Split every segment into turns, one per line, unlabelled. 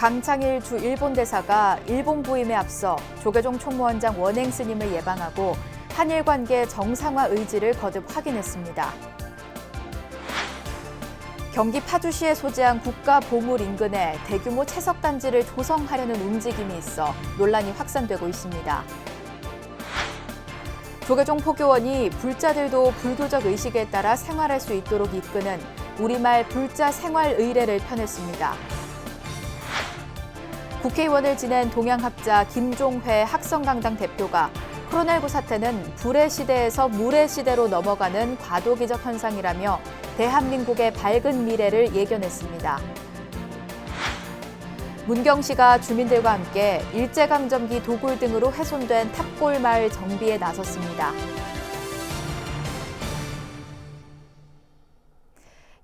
강창일 주 일본 대사가 일본 부임에 앞서 조계종 총무원장 원행 스님을 예방하고 한일 관계 정상화 의지를 거듭 확인했습니다. 경기 파주시에 소재한 국가 보물 인근에 대규모 채석 단지를 조성하려는 움직임이 있어 논란이 확산되고 있습니다. 조계종 포교원이 불자들도 불교적 의식에 따라 생활할 수 있도록 이끄는 우리말 불자 생활 의례를 펴냈습니다. 국회의원을 지낸 동양학자 김종회 학성강당 대표가 코로나19 사태는 불의 시대에서 물의 시대로 넘어가는 과도기적 현상이라며 대한민국의 밝은 미래를 예견했습니다. 문경시가 주민들과 함께 일제강점기 도굴 등으로 훼손된 탑골 마을 정비에 나섰습니다.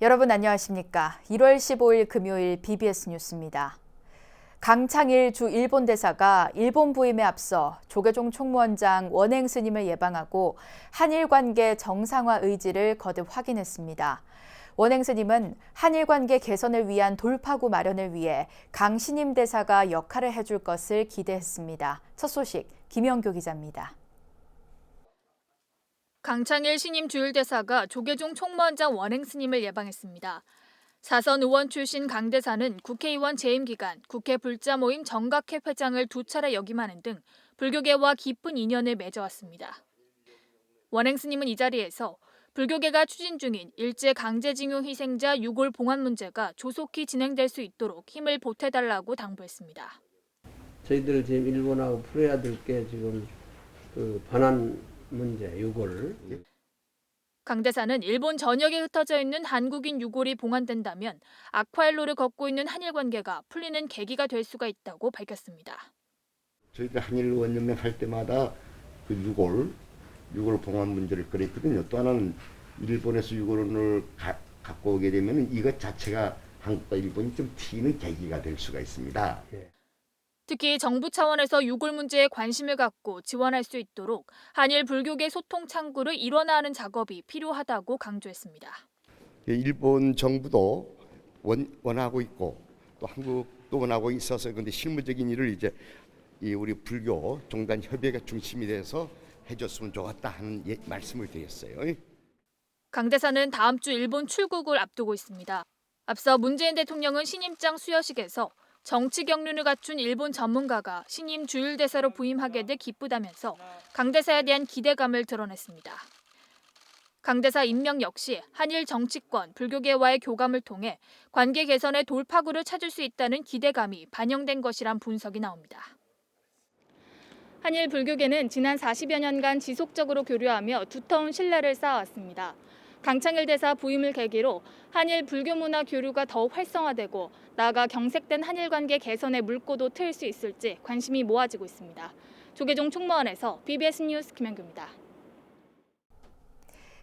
여러분 안녕하십니까? 1월 15일 금요일 BBS 뉴스입니다. 강창일 주 일본 대사가 일본 부임에 앞서 조계종 총무원장 원행 스님을 예방하고 한일 관계 정상화 의지를 거듭 확인했습니다. 원행 스님은 한일 관계 개선을 위한 돌파구 마련을 위해 강 신임 대사가 역할을 해줄 것을 기대했습니다. 첫 소식 김영교 기자입니다.
강창일 신임 주일대사가 조계종 총무원장 원행 스님을 예방했습니다. 사선 의원 출신 강 대사는 국회의원 재임 기간 국회 불자 모임 정각회 회장을 2차례 역임하는 등 불교계와 깊은 인연을 맺어왔습니다. 원행 스님은 이 자리에서 불교계가 추진 중인 일제 강제징용 희생자 유골 봉환 문제가 조속히 진행될 수 있도록 힘을 보태달라고 당부했습니다.
저희들 지금 일본하고 풀어야 될 게 지금 반환 문제, 유골.
강 대사는 일본 전역에 흩어져 있는 한국인 유골이 봉환된다면 악화일로를 걷고 있는 한일 관계가 풀리는 계기가 될 수가 있다고 밝혔습니다.
저희가 한일 원연맹 할 때마다 그 유골 봉환 문제를 꺼냈거든요. 또 하나는 일본에서 유골을 갖고 오게 되면 이것 자체가 한국과 일본이 좀 튀는 계기가 될 수가 있습니다.
특히 정부 차원에서 유골 문제에 관심을 갖고 지원할 수 있도록 한일 불교계 소통 창구를 일원화하는 작업이 필요하다고 강조했습니다.
일본 정부도 원하고 있고 또 한국도 원하고 있어서 그런데 실무적인 일을 이제 우리 불교 종단 협의회가 중심이 돼서 해줬으면 좋겠다 하는 말씀을 드렸어요.
강 대사는 다음 주 일본 출국을 앞두고 있습니다. 앞서 문재인 대통령은 신임장 수여식에서 정치 경륜을 갖춘 일본 전문가가 신임 주일대사로 부임하게 돼 기쁘다면서 강 대사에 대한 기대감을 드러냈습니다. 강 대사 임명 역시 한일 정치권, 불교계와의 교감을 통해 관계 개선의 돌파구를 찾을 수 있다는 기대감이 반영된 것이란 분석이 나옵니다. 한일 불교계는 지난 40여 년간 지속적으로 교류하며 두터운 신뢰를 쌓아왔습니다. 강창일 대사 부임을 계기로 한일 불교 문화 교류가 더욱 활성화되고 나아가 경색된 한일 관계 개선의 물꼬도 트일 수 있을지 관심이 모아지고 있습니다. 조계종 총무원에서 BBS 뉴스 김현규입니다.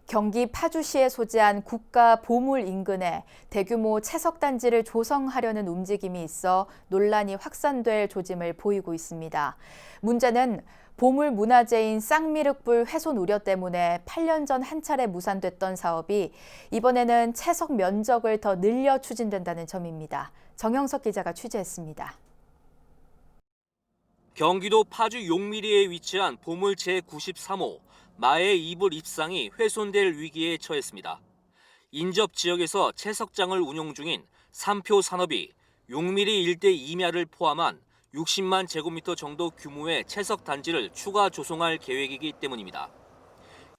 경기 파주시에 소재한 국가 보물 인근에 대규모 채석 단지를 조성하려는 움직임이 있어 논란이 확산될 조짐을 보이고 있습니다. 문제는 보물 문화재인 쌍미륵불 훼손 우려 때문에 8년 전 한 차례 무산됐던 사업이 이번에는 채석 면적을 더 늘려 추진된다는 점입니다. 정영석 기자가 취재했습니다.
경기도 파주 용미리에 위치한 보물 제93호 마의 이불 입상이 훼손될 위기에 처했습니다. 인접 지역에서 채석장을 운용 중인 삼표 산업이 용미리 일대 임야를 포함한 60만 제곱미터 정도 규모의 채석 단지를 추가 조성할 계획이기 때문입니다.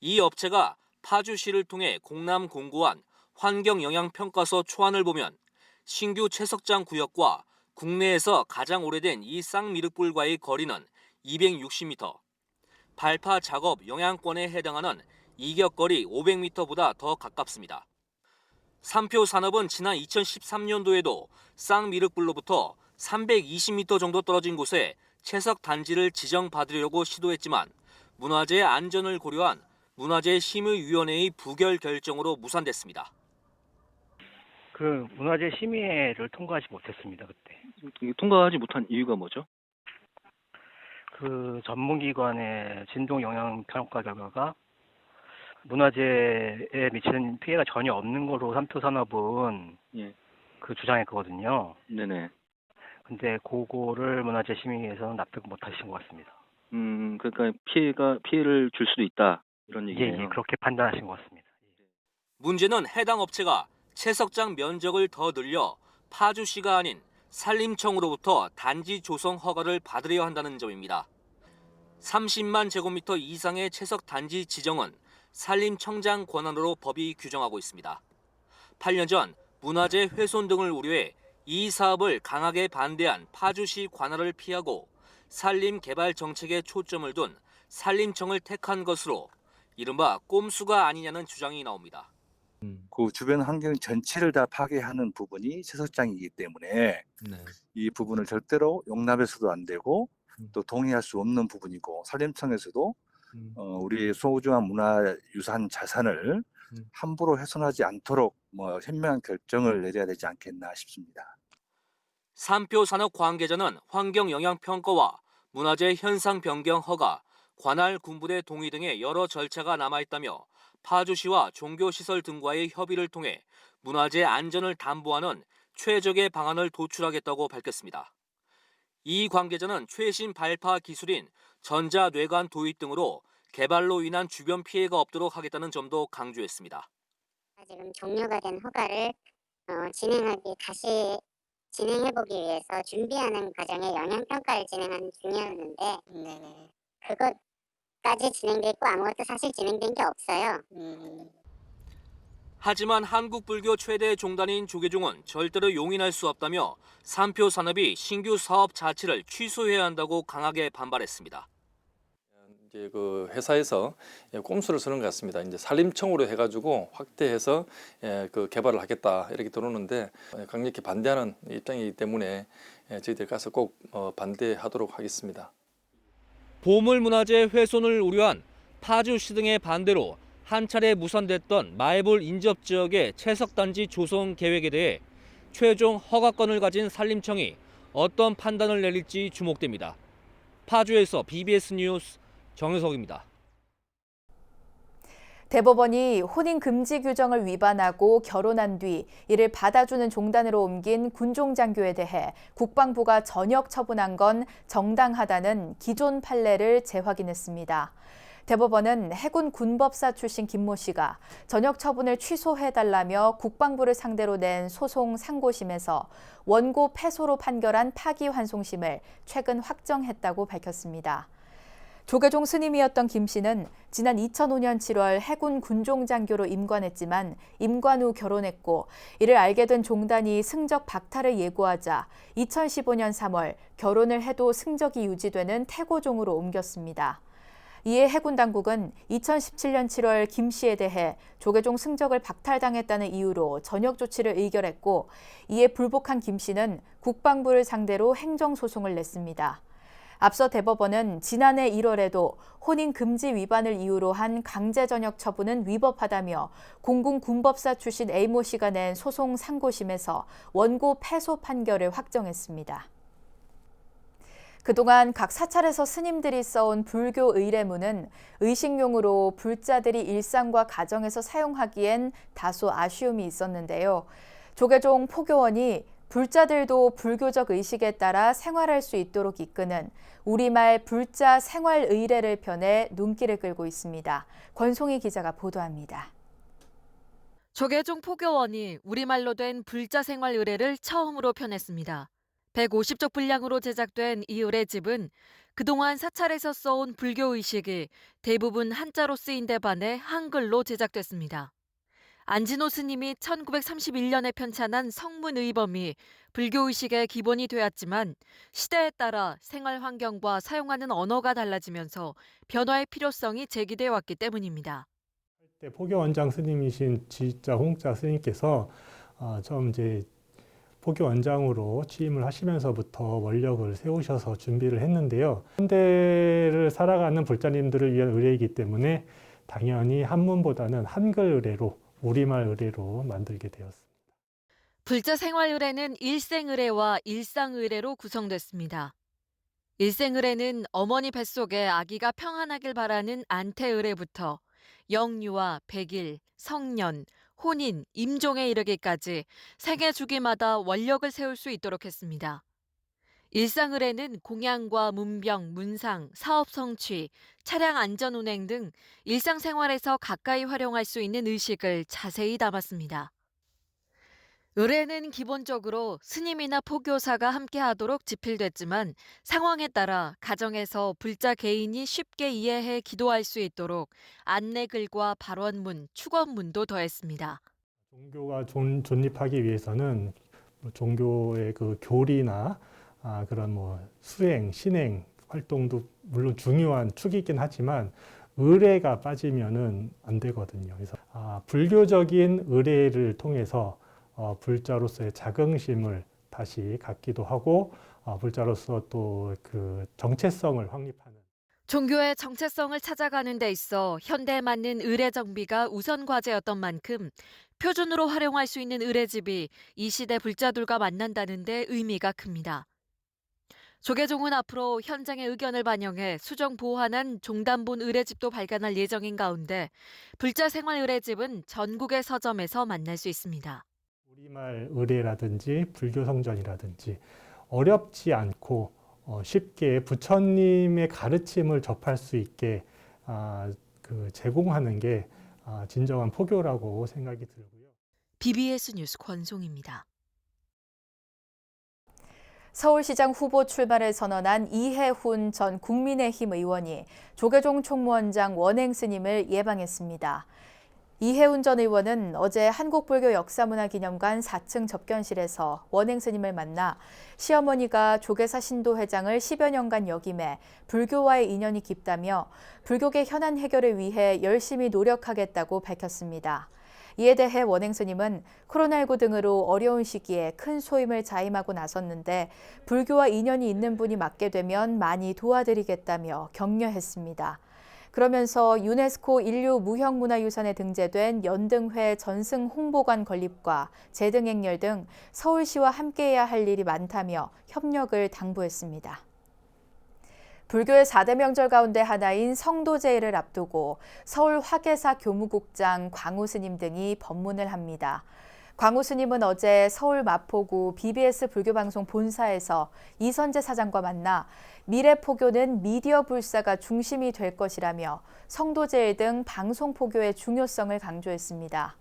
이 업체가 파주시를 통해 공람 공고한 환경영향평가서 초안을 보면 신규 채석장 구역과 국내에서 가장 오래된 이 쌍미륵불과의 거리는 260m, 발파 작업 영향권에 해당하는 이격거리 500m보다 더 가깝습니다. 삼표 산업은 지난 2013년도에도 쌍미륵불로부터 320m 정도 떨어진 곳에 채석 단지를 지정받으려고 시도했지만 문화재 안전을 고려한 문화재심의위원회의 부결 결정으로 무산됐습니다.
그 문화재 심의회를 통과하지 못했습니다, 그때.
통과하지 못한 이유가 뭐죠?
그 전문기관의 진동 영향 평가 결과가 문화재에 미치는 피해가 전혀 없는 걸로 삼표 산업은
예.
그 주장했거든요.
네네.
근데 그거를 문화재심의위에서는 납득 못 하신 것 같습니다.
그러니까 피해를 줄 수도 있다 이런 얘기네요.
예, 그렇게 판단하신 것 같습니다.
문제는 해당 업체가 채석장 면적을 더 늘려 파주시가 아닌 산림청으로부터 단지 조성 허가를 받으려 한다는 점입니다. 30만 제곱미터 이상의 채석 단지 지정은 산림청장 권한으로 법이 규정하고 있습니다. 8년 전 문화재 훼손 등을 우려해 이 사업을 강하게 반대한 파주시 관할을 피하고 산림 개발 정책에 초점을 둔 산림청을 택한 것으로 이른바 꼼수가 아니냐는 주장이 나옵니다.
그 주변 환경 전체를 다 파괴하는 부분이 채석장이기 때문에 이 부분을 절대로 용납해서도 안 되고 또 동의할 수 없는 부분이고 산림청에서도 우리 소중한 문화유산 자산을 함부로 훼손하지 않도록 현명한 결정을 내려야 되지 않겠나 싶습니다.
삼표 산업 관계자는 환경영향평가와 문화재 현상 변경 허가, 관할 군부대 동의 등의 여러 절차가 남아있다며 파주시와 종교시설 등과의 협의를 통해 문화재 안전을 담보하는 최적의 방안을 도출하겠다고 밝혔습니다. 이 관계자는 최신 발파 기술인 전자뇌관 도입 등으로 개발로 인한 주변 피해가 없도록 하겠다는 점도 강조했습니다.
지금 종료가 된 허가를 다시 진행해보기 위해서 준비하는 과정에 영향평가를 진행하는 중이었는데 그것까지 진행돼 있고 아무것도 사실 진행된 게 없어요.
하지만 한국불교 최대 종단인 조계종은 절대로 용인할 수 없다며 삼표 산업이 신규 사업 자체를 취소해야 한다고 강하게 반발했습니다.
이제 그 회사에서 꼼수를 쓰는 것 같습니다. 이제 산림청으로 해가지고 확대해서 그 개발을 하겠다 이렇게 들어오는데 강력히 반대하는 입장이기 때문에 저희들 가서 꼭 반대하도록 하겠습니다.
보물문화재 훼손을 우려한 파주시 등의 반대로 한 차례 무산됐던 마애볼 인접 지역의 채석단지 조성 계획에 대해 최종 허가권을 가진 산림청이 어떤 판단을 내릴지 주목됩니다. 파주에서 BBS 뉴스 정효석입니다.
대법원이 혼인 금지 규정을 위반하고 결혼한 뒤 이를 받아주는 종단으로 옮긴 군종장교에 대해 국방부가 전역 처분한 건 정당하다는 기존 판례를 재확인했습니다. 대법원은 해군 군법사 출신 김모 씨가 전역 처분을 취소해달라며 국방부를 상대로 낸 소송 상고심에서 원고 패소로 판결한 파기환송심을 최근 확정했다고 밝혔습니다. 조계종 스님이었던 김 씨는 지난 2005년 7월 해군 군종장교로 임관했지만 임관 후 결혼했고 이를 알게 된 종단이 승적 박탈을 예고하자 2015년 3월 결혼을 해도 승적이 유지되는 태고종으로 옮겼습니다. 이에 해군 당국은 2017년 7월 김 씨에 대해 조계종 승적을 박탈당했다는 이유로 전역 조치를 의결했고 이에 불복한 김 씨는 국방부를 상대로 행정소송을 냈습니다. 앞서 대법원은 지난해 1월에도 혼인 금지 위반을 이유로 한 강제 전역 처분은 위법하다며 공군 군법사 출신 A모 씨가 낸 소송 상고심에서 원고 패소 판결을 확정했습니다. 그동안 각 사찰에서 스님들이 써온 불교 의례문은 의식용으로 불자들이 일상과 가정에서 사용하기엔 다소 아쉬움이 있었는데요. 조계종 포교원이 불자들도 불교적 의식에 따라 생활할 수 있도록 이끄는 우리말 불자 생활 의례를 펴내 눈길을 끌고 있습니다. 권송희 기자가 보도합니다.
조계종 포교원이 우리말로 된 불자 생활 의례를 처음으로 펴냈습니다. 150쪽 분량으로 제작된 이 의례집은 그동안 사찰에서 써온 불교 의식이 대부분 한자로 쓰인 데 반해 한글로 제작됐습니다. 안진호 스님이 1931년에 편찬한 성문의범이 불교의식의 기본이 되었지만 시대에 따라 생활 환경과 사용하는 언어가 달라지면서 변화의 필요성이 제기되어 왔기 때문입니다.
포교원장 스님이신 지자 홍자 스님께서 처음 포교원장으로 취임을 하시면서부터 원력을 세우셔서 준비를 했는데요. 현대를 살아가는 불자님들을 위한 의례이기 때문에 당연히 한문보다는 한글 의례로 우리말 의례로 만들게 되었습니다.
불자 생활 의례는 일생 의례와 일상 의례로 구성됐습니다. 일생 의례는 어머니 뱃속에 아기가 평안하길 바라는 안태 의례부터 영유아, 백일, 성년, 혼인, 임종에 이르기까지 생애 주기마다 원력을 세울 수 있도록 했습니다. 일상 의뢰는 공양과 문병, 문상, 사업 성취, 차량 안전 운행 등 일상생활에서 가까이 활용할 수 있는 의식을 자세히 담았습니다. 의뢰는 기본적으로 스님이나 포교사가 함께하도록 집필됐지만 상황에 따라 가정에서 불자 개인이 쉽게 이해해 기도할 수 있도록 안내글과 발원문, 축원문도 더했습니다.
종교가 존립하기 위해서는 종교의 그 교리나 그런 수행, 신행 활동도 물론 중요한 축이긴 하지만 의례가 빠지면은 안 되거든요. 그래서 불교적인 의례를 통해서 불자로서의 자긍심을 다시 갖기도 하고 불자로서 또 그 정체성을 확립하는.
종교의 정체성을 찾아가는 데 있어 현대에 맞는 의례 정비가 우선 과제였던 만큼 표준으로 활용할 수 있는 의례집이 이 시대 불자들과 만난다는 데 의미가 큽니다. 조계종은 앞으로 현장의 의견을 반영해 수정 보완한 종단본 의례집도 발간할 예정인 가운데 불자 생활 의례집은 전국의 서점에서 만날 수 있습니다.
우리말 의례라든지 불교 성전이라든지 어렵지 않고 쉽게 부처님의 가르침을 접할 수 있게 제공하는 게 진정한 포교라고 생각이 들고요.
BBS 뉴스 권송입니다.
서울시장 후보 출마를 선언한 이해훈 전 국민의힘 의원이 조계종 총무원장 원행 스님을 예방했습니다. 이해훈 전 의원은 어제 한국불교역사문화기념관 4층 접견실에서 원행 스님을 만나 시어머니가 조계사 신도회장을 10여 년간 역임해 불교와의 인연이 깊다며 불교계 현안 해결을 위해 열심히 노력하겠다고 밝혔습니다. 이에 대해 원행 스님은 코로나19 등으로 어려운 시기에 큰 소임을 자임하고 나섰는데 불교와 인연이 있는 분이 맡게 되면 많이 도와드리겠다며 격려했습니다. 그러면서 유네스코 인류 무형문화유산에 등재된 연등회 전승 홍보관 건립과 재등행렬 등 서울시와 함께해야 할 일이 많다며 협력을 당부했습니다. 불교의 4대 명절 가운데 하나인 성도제일을 앞두고 서울 화계사 교무국장 광우 스님 등이 법문을 합니다. 광우 스님은 어제 서울 마포구 BBS 불교방송 본사에서 이선재 사장과 만나 미래포교는 미디어 불사가 중심이 될 것이라며 성도제일 등 방송포교의 중요성을 강조했습니다.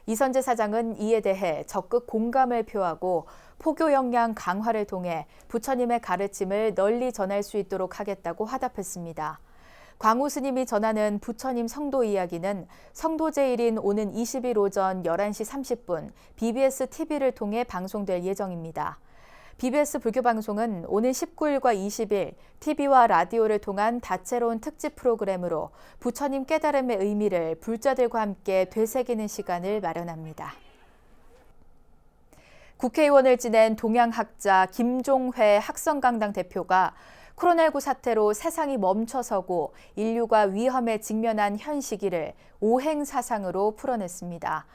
이선재 사장은 이에 대해 적극 공감을 표하고 포교 역량 강화를 통해 부처님의 가르침을 널리 전할 수 있도록 하겠다고 화답했습니다. 광우 스님이 전하는 부처님 성도 이야기는 성도제일인 오는 20일 오전 11시 30분 BBS TV를 통해 방송될 예정입니다. BBS 불교방송은 오는 19일과 20일 TV와 라디오를 통한 다채로운 특집 프로그램으로 부처님 깨달음의 의미를 불자들과 함께 되새기는 시간을 마련합니다. 국회의원을 지낸 동양학자 김종회 학성강당 대표가 코로나19 사태로 세상이 멈춰서고 인류가 위험에 직면한 현 시기를 오행사상으로 풀어냈습니다.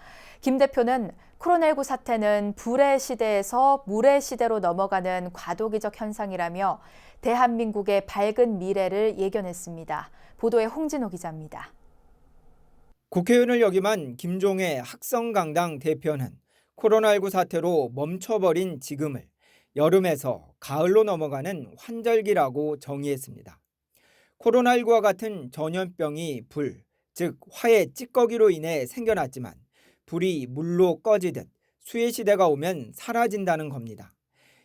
김 대표는 코로나19 사태는 불의 시대에서 물의 시대로 넘어가는 과도기적 현상이라며 대한민국의 밝은 미래를 예견했습니다. 보도에 홍진호 기자입니다.
국회의원을 역임한 김종회 학성강당 대표는 코로나19 사태로 멈춰버린 지금을 여름에서 가을로 넘어가는 환절기라고 정의했습니다. 코로나19와 같은 전염병이 불, 즉 화의 찌꺼기로 인해 생겨났지만 불이 물로 꺼지듯 수의 시대가 오면 사라진다는 겁니다.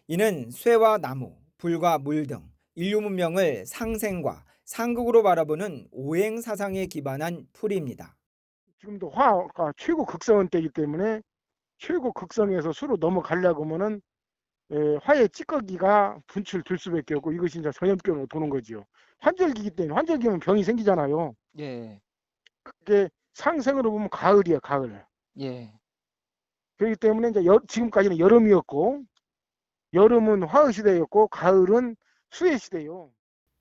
이는 쇠와 나무, 불과 물 등 인류 문명을 상생과 상극으로 바라보는 오행 사상에 기반한 풀이입니다.
지금도 화가 최고 극성은 때이기 때문에 최고 극성에서 수로 넘어가려고 하면은 화의 찌꺼기가 분출될 수밖에 없고 이것이 이제 전염병으로 도는 거죠. 환절기이기 때문에 환절기면 병이 생기잖아요.
예,
그게 상생으로 보면 가을이야, 가을.
예.
그렇기 때문에 이제 지금까지는 여름이었고 여름은 화의 시대였고 가을은 수의 시대요.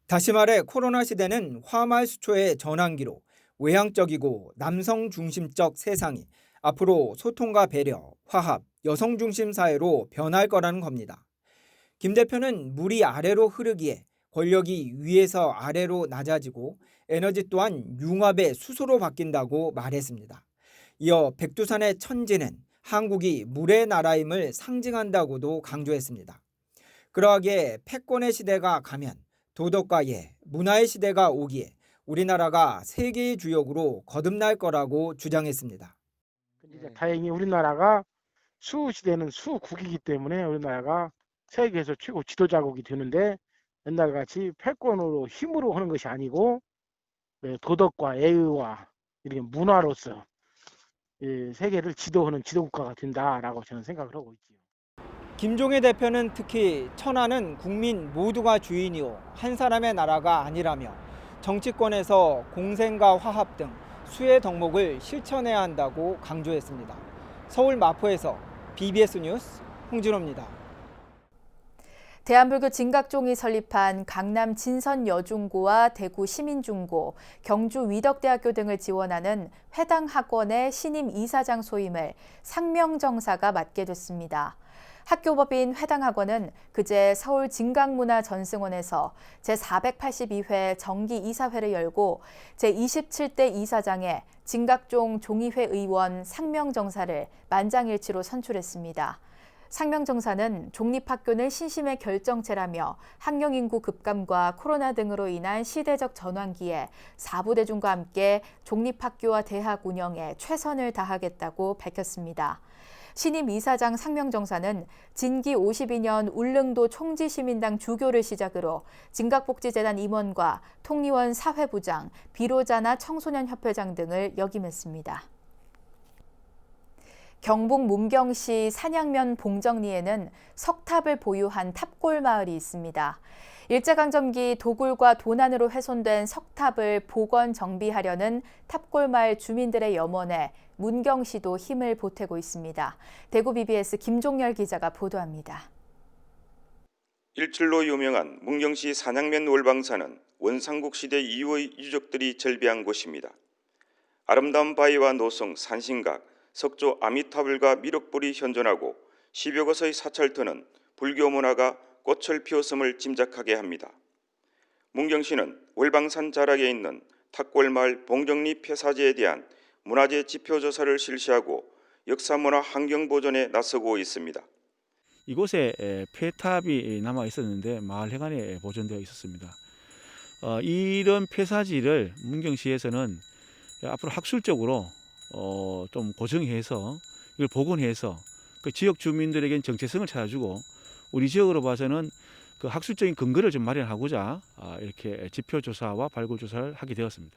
다시 말해 코로나 시대는 화말수초의 전환기로 외향적이고 남성 중심적 세상이 앞으로 소통과 배려, 화합, 여성 중심 사회로 변할 거라는 겁니다. 김 대표는 물이 아래로 흐르기에 권력이 위에서 아래로 낮아지고 에너지 또한 융합의 수소로 바뀐다고 말했습니다. 이어 백두산의 천지는 한국이 물의 나라임을 상징한다고도 강조했습니다. 그러하기에 패권의 시대가 가면 도덕과 예, 문화의 시대가 오기에 우리나라가 세계의 주역으로 거듭날 거라고 주장했습니다.
이제 다행히 우리나라가 수시대는 수국이기 때문에 우리나라가 세계에서 최고 지도자국이 되는데 옛날같이 패권으로 힘으로 하는 것이 아니고 도덕과 예의와 이렇게 문화로서 세계를 지도하는 지도국가가 된다라고 저는 생각을 하고 있지요.
김종회 대표는 특히 천안은 국민 모두가 주인이요 한 사람의 나라가 아니라며 정치권에서 공생과 화합 등 수의 덕목을 실천해야 한다고 강조했습니다. 서울 마포에서 BBS 뉴스 홍진호입니다.
대한불교 진각종이 설립한 강남 진선여중고와 대구 시민중고, 경주 위덕대학교 등을 지원하는 회당학원의 신임 이사장 소임을 상명정사가 맡게 됐습니다. 학교법인 회당학원은 그제 서울 진각문화전승원에서 제482회 정기이사회를 열고 제27대 이사장에 진각종 종의회 의원 상명정사를 만장일치로 선출했습니다. 상명정사는 종립학교는 신심의 결정체라며 학령인구 급감과 코로나 등으로 인한 시대적 전환기에 사부대중과 함께 종립학교와 대학 운영에 최선을 다하겠다고 밝혔습니다. 신임 이사장 상명정사는 진기 52년 울릉도 총지시민당 주교를 시작으로 진각복지재단 임원과 통리원 사회부장, 비로자나 청소년협회장 등을 역임했습니다. 경북 문경시 산양면 봉정리에는 석탑을 보유한 탑골마을이 있습니다. 일제강점기 도굴과 도난으로 훼손된 석탑을 복원 정비하려는 탑골마을 주민들의 염원에 문경시도 힘을 보태고 있습니다. 대구 BBS 김종열 기자가 보도합니다.
일출로 유명한 문경시 산양면 월방산은 원삼국 시대 이후의 유적들이 절비한 곳입니다. 아름다운 바위와 노성, 산신각, 석조 아미타불과 미륵불이 현존하고 10여 곳의 사찰터는 불교 문화가 꽃을 피웠음을 짐작하게 합니다. 문경시는 월방산 자락에 있는 탁골마을 봉정리 폐사지에 대한 문화재 지표조사를 실시하고 역사문화 환경보존에 나서고 있습니다.
이곳에 폐탑이 남아 있었는데 마을 해관에 보존되어 있었습니다. 이런 폐사지를 문경시에서는 앞으로 학술적으로 좀 고정해서 이걸 복원해서 그 지역 주민들에게는 정체성을 찾아주고 우리 지역으로 봐서는 그 학술적인 근거를 좀 마련하고자 이렇게 지표조사와 발굴조사를 하게 되었습니다.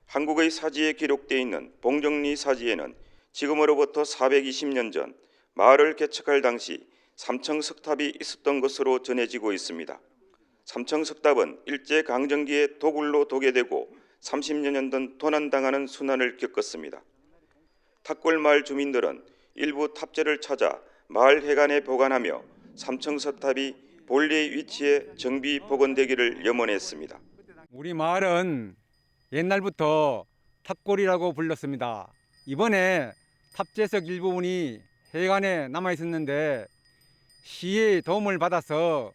한국의 사지에 기록되어 있는 봉정리 사지에는 지금으로부터 420년 전 마을을 개척할 당시 삼청석탑이 있었던 것으로 전해지고 있습니다. 삼청석탑은 일제강점기에 도굴로 도개되고 30여 년 전 도난당하는 순환을 겪었습니다. 탁골마을 주민들은 일부 탑재를 찾아 마을 해관에 보관하며 삼청석탑이 본래의 위치에 정비 복원되기를 염원했습니다.
우리 마을은 옛날부터 탑골이라고 불렀습니다. 이번에 탑재석 일부분이 해관에 남아 있었는데 시의 도움을 받아서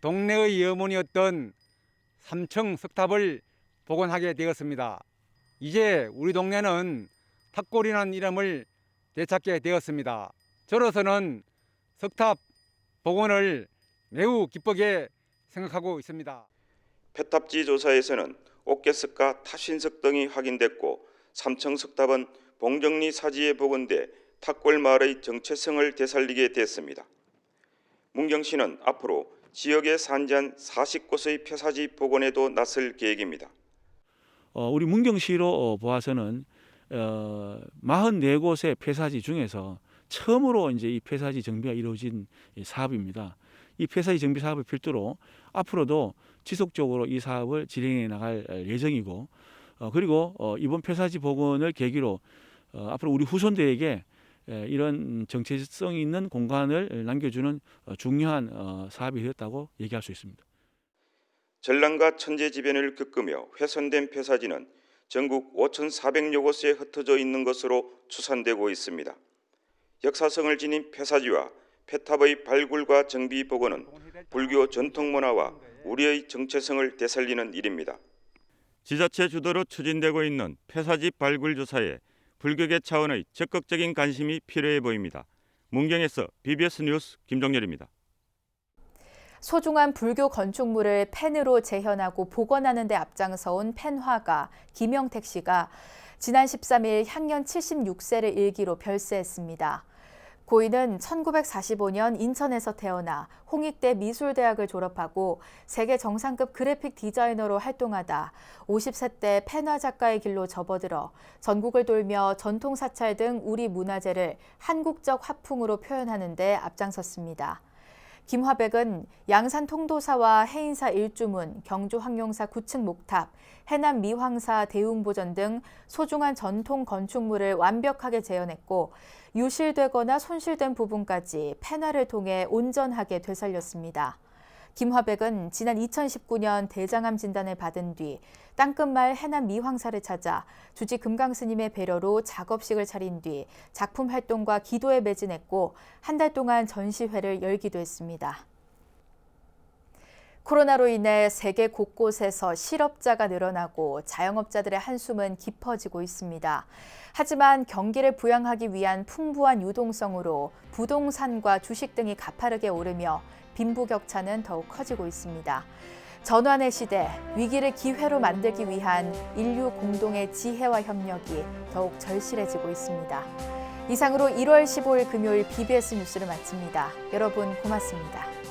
동네의 염원이었던 삼청석탑을 복원하게 되었습니다. 이제 우리 동네는 탑골이라는 이름을 되찾게 되었습니다. 저로서는 석탑 복원을 매우 기쁘게 생각하고 있습니다.
폐탑지 조사에서는 옥계석과 타신석 등이 확인됐고 삼청석탑은 봉정리 사지에 복원돼 탁골마을의 정체성을 되살리게 됐습니다. 문경시는 앞으로 지역에 산지한 40곳의 폐사지 복원에도 나설 계획입니다.
우리 문경시로 보아서는 44곳의 폐사지 중에서 처음으로 이제 이 폐사지 정비가 이루어진 사업입니다. 이 폐사지 정비 사업을 필두로 앞으로도 지속적으로 이 사업을 진행해 나갈 예정이고 그리고 이번 폐사지 복원을 계기로 앞으로 우리 후손들에게 이런 정체성 있는 공간을 남겨주는 중요한 사업이 되었다고 얘기할 수 있습니다.
전랑과 천재지변을 겪으며 훼손된 폐사지는 전국 5,400여 곳에 흩어져 있는 것으로 추산되고 있습니다. 역사성을 지닌 폐사지와 폐탑의 발굴과 정비 복원은 불교 전통문화와 우리의 정체성을 되살리는 일입니다.
지자체 주도로 추진되고 있는 폐사지 발굴 조사에 불교계 차원의 적극적인 관심이 필요해 보입니다. 문경에서 BBS 뉴스 김종열입니다.
소중한 불교 건축물을 펜으로 재현하고 복원하는 데 앞장서온 펜화가 김영택 씨가 지난 13일 향년 76세를 일기로 별세했습니다. 고인은 1945년 인천에서 태어나 홍익대 미술대학을 졸업하고 세계 정상급 그래픽 디자이너로 활동하다 50세 때 펜화 작가의 길로 접어들어 전국을 돌며 전통 사찰 등 우리 문화재를 한국적 화풍으로 표현하는 데 앞장섰습니다. 김화백은 양산 통도사와 해인사 일주문, 경주 황룡사 9층 목탑, 해남 미황사 대웅보전 등 소중한 전통 건축물을 완벽하게 재현했고 유실되거나 손실된 부분까지 펜화를 통해 온전하게 되살렸습니다. 김화백은 지난 2019년 대장암 진단을 받은 뒤 땅끝마을 해남 미황사를 찾아 주지 금강스님의 배려로 작업식을 차린 뒤 작품 활동과 기도에 매진했고 한 달 동안 전시회를 열기도 했습니다. 코로나로 인해 세계 곳곳에서 실업자가 늘어나고 자영업자들의 한숨은 깊어지고 있습니다. 하지만 경기를 부양하기 위한 풍부한 유동성으로 부동산과 주식 등이 가파르게 오르며 빈부격차는 더욱 커지고 있습니다. 전환의 시대, 위기를 기회로 만들기 위한 인류 공동의 지혜와 협력이 더욱 절실해지고 있습니다. 이상으로 1월 15일 금요일 BBS 뉴스를 마칩니다. 여러분 고맙습니다.